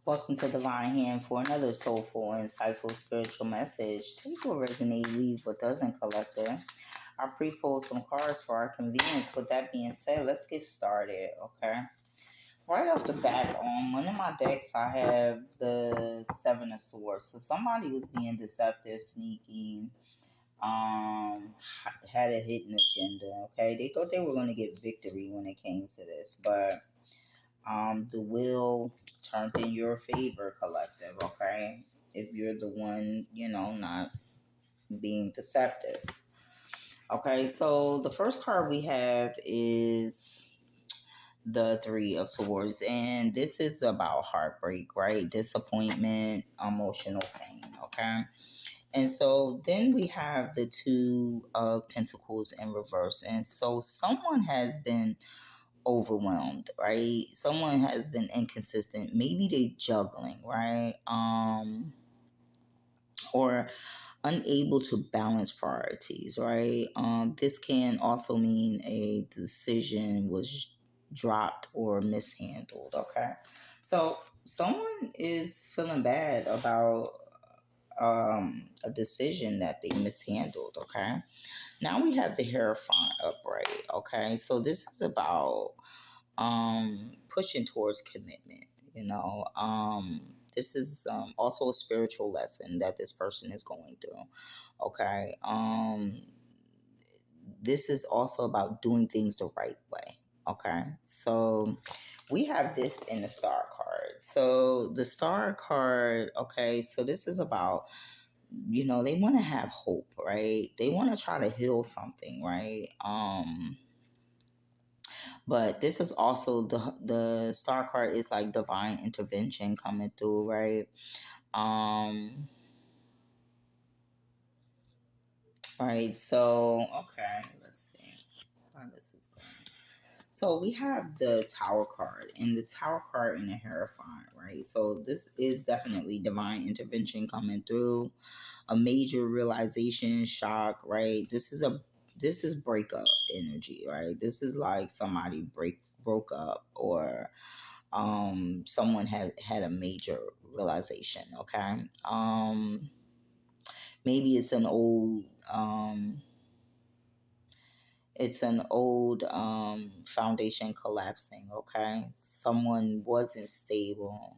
Welcome to Divine Hand for another soulful, insightful spiritual message. Take what resonates, leave what doesn't, collector. I pre-pulled some cards for our convenience. With that being said, let's get started, okay? Right off the bat, on one of my decks, I have the Seven of Swords. So somebody was being deceptive, sneaky, had a hidden agenda, okay? They thought they were going to get victory when it came to this, but the wheel turned in your favor, collective, okay? If you're the one, not being deceptive. Okay, so the first card we have is the Three of Swords, and this is about heartbreak, right? Disappointment, emotional pain, okay? And so then we have the Two of Pentacles in reverse. And so someone has been overwhelmed, right? Someone has been inconsistent. Maybe they juggling, right? Or unable to balance priorities, right? This can also mean a decision was dropped or mishandled, okay? So someone is feeling bad about a decision that they mishandled, okay? Now we have the Hierophant upright, okay? So this is about pushing towards commitment, this is also a spiritual lesson that this person is going through, okay? This is also about doing things the right way, okay? So we have this in the Star card. So the Star card, okay, so this is about, they want to have hope, right? They want to try to heal something, right? But this is also the Star card is like divine intervention coming through, right? Um right, so okay, let's see how this is going. So we have the Tower card, and the Tower card in the Hierophant, right? So this is definitely divine intervention coming through, a major realization, shock, right? This is breakup energy, right? This is like somebody broke up, or someone had a major realization, okay? Maybe it's an old foundation collapsing, okay? Someone wasn't stable,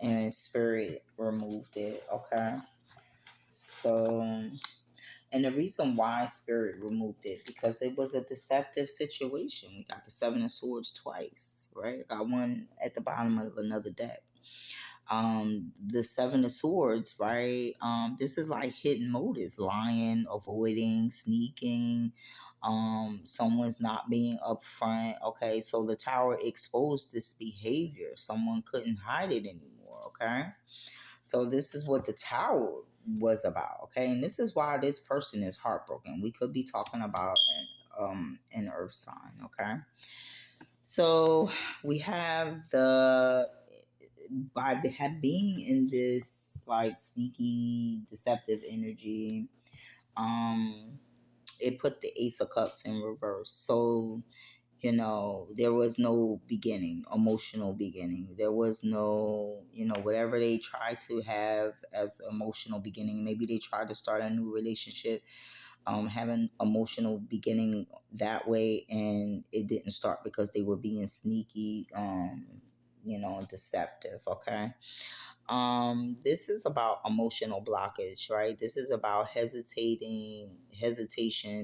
and spirit removed it, okay? So, and the reason why spirit removed it, because it was a deceptive situation. We got the Seven of Swords twice, right? Got one at the bottom of another deck. The Seven of Swords, right? This is like hidden motives: lying, avoiding, sneaking, someone's not being upfront. Okay, so the Tower exposed this behavior. Someone couldn't hide it anymore. Okay, so this is what the Tower was about. Okay, and this is why this person is heartbroken. We could be talking about an earth sign. Okay, so we have the being in this like sneaky, deceptive energy. Um, it put the Ace of Cups in reverse. So there was no beginning, emotional beginning. There was no, whatever they tried to have as emotional beginning. Maybe they tried to start a new relationship, having emotional beginning that way, and it didn't start because they were being sneaky, deceptive. Okay. This is about emotional blockage, right? This is about hesitation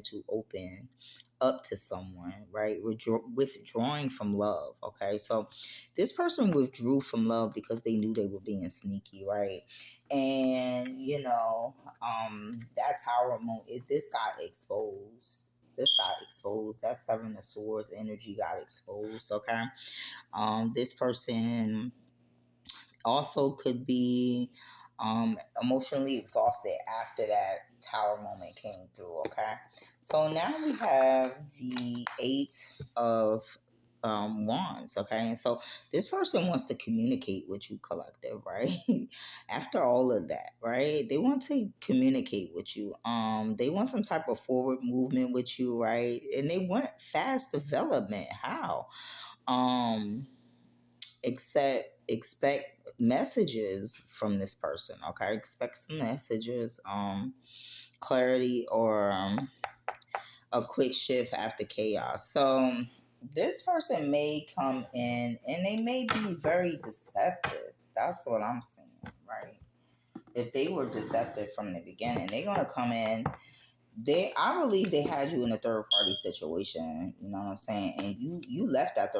to open up to someone, right? Withdrawing from love, okay? So this person withdrew from love because they knew they were being sneaky, right? And, that's how this got exposed. This got exposed. That Seven of Swords energy got exposed, okay? This person also could be emotionally exhausted after that Tower moment came through. Okay, so now we have the Eight of Wands. Okay, and so this person wants to communicate with you, collective, right? After all of that, right? They want to communicate with you. They want some type of forward movement with you, right? And they want fast development. How? Um, except expect messages from this person. Okay, expect some messages, clarity, or a quick shift after chaos. So this person may come in and they may be very deceptive. That's what I'm saying, right? If they were deceptive from the beginning, they're gonna come in. I believe they had you in a third party situation. You know what I'm saying? And you left that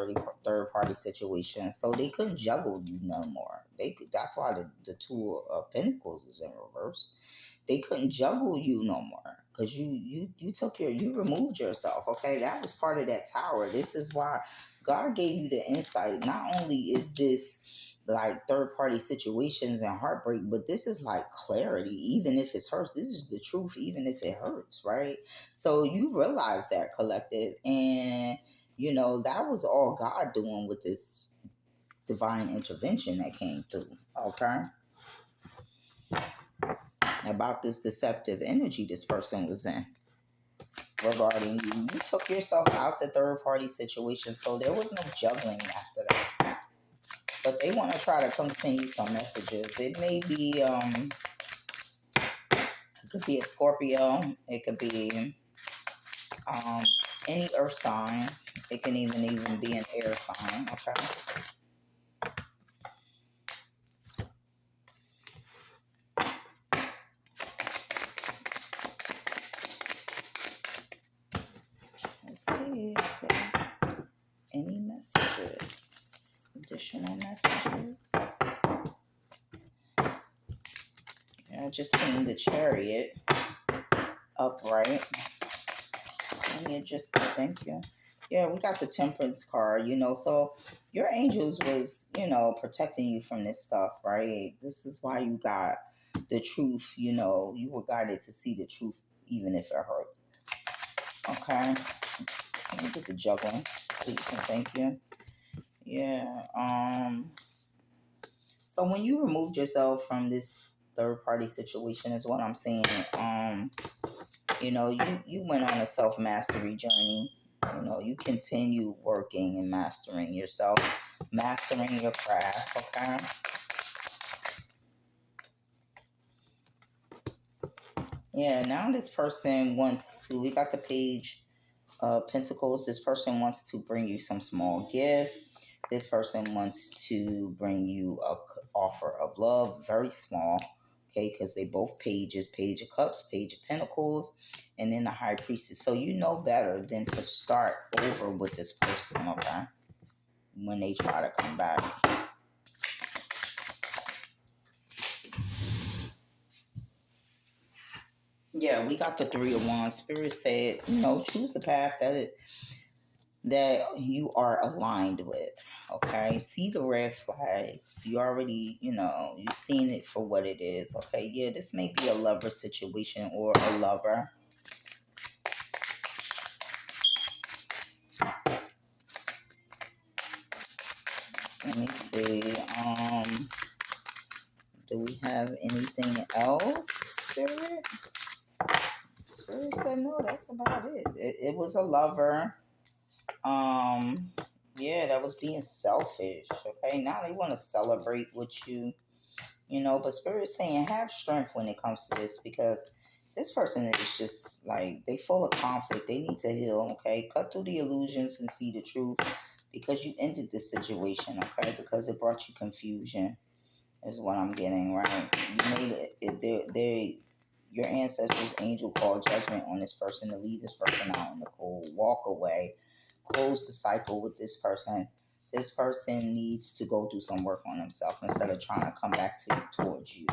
third party situation, so they couldn't juggle you no more. That's why the two of Pentacles is in reverse. They couldn't juggle you no more because you removed yourself. Okay, that was part of that tower. This is why God gave you the insight. Not only is this like third party situations and heartbreak, but this is like clarity. Even if it hurts, this is the truth. Even if it hurts, right? So you realize that, collective, and that was all God doing with this divine intervention that came through. Okay, about this deceptive energy this person was in regarding you. You took yourself out the third party situation, so there was no juggling after that. But they want to try to come send you some messages. It may be it could be a Scorpio, it could be um any earth sign, it can even be an air sign. Okay, let's see, is there any messages, additional messages? Yeah, just seeing the Chariot upright. Let me just thank you. Yeah, we got the Temperance card, so your angels was, protecting you from this stuff, right? This is why you got the truth, you were guided to see the truth even if it hurt. Okay. Let me get the juggling, please and thank you. Yeah. So when you removed yourself from this third party situation is what I'm saying. You went on a self mastery journey. You continue working and mastering yourself, mastering your craft. Okay. Yeah. Now this person wants to. We got the Page of Pentacles. This person wants to bring you some small gift. This person wants to bring you a offer of love, very small. Okay, because they both pages, Page of Cups, Page of Pentacles, and then the High Priestess. So you know better than to start over with this person, okay? When they try to come back. Yeah, we got the Three of Wands. Spirit said, choose the path that you are aligned with. Okay, see the red flags. You already, you've seen it for what it is. Okay, yeah, this may be a lover situation or a lover. Let me see. Do we have anything else, Spirit? Spirit said no. That's about it. It was a lover. Yeah, that was being selfish. Okay, now they want to celebrate with you. But Spirit's saying have strength when it comes to this because this person is just like they full of conflict. They need to heal. Okay, cut through the illusions and see the truth because you ended this situation. Okay, because it brought you confusion. Is what I'm getting, right? You made it. Your ancestors' angel called judgment on this person to leave this person out in the cold, walk away, close the cycle with this person. This person needs to go do some work on himself instead of trying to come back towards you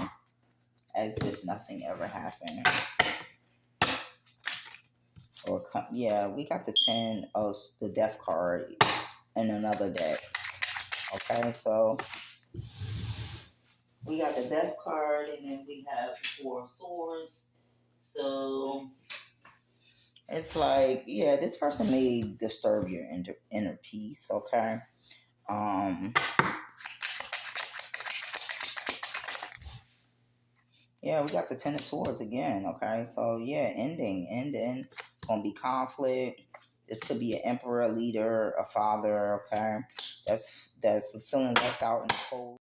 as if nothing ever happened. Yeah, we got the 10 of the Death card in another deck. Okay, so we got the Death card, and then we have the Four of Swords. So it's like, yeah, this person may disturb your inner peace. Okay. Um. Yeah, we got the Ten of Swords again. Okay, so yeah, ending. It's gonna be conflict. This could be an emperor, leader, a father. Okay, that's feeling left out in the cold.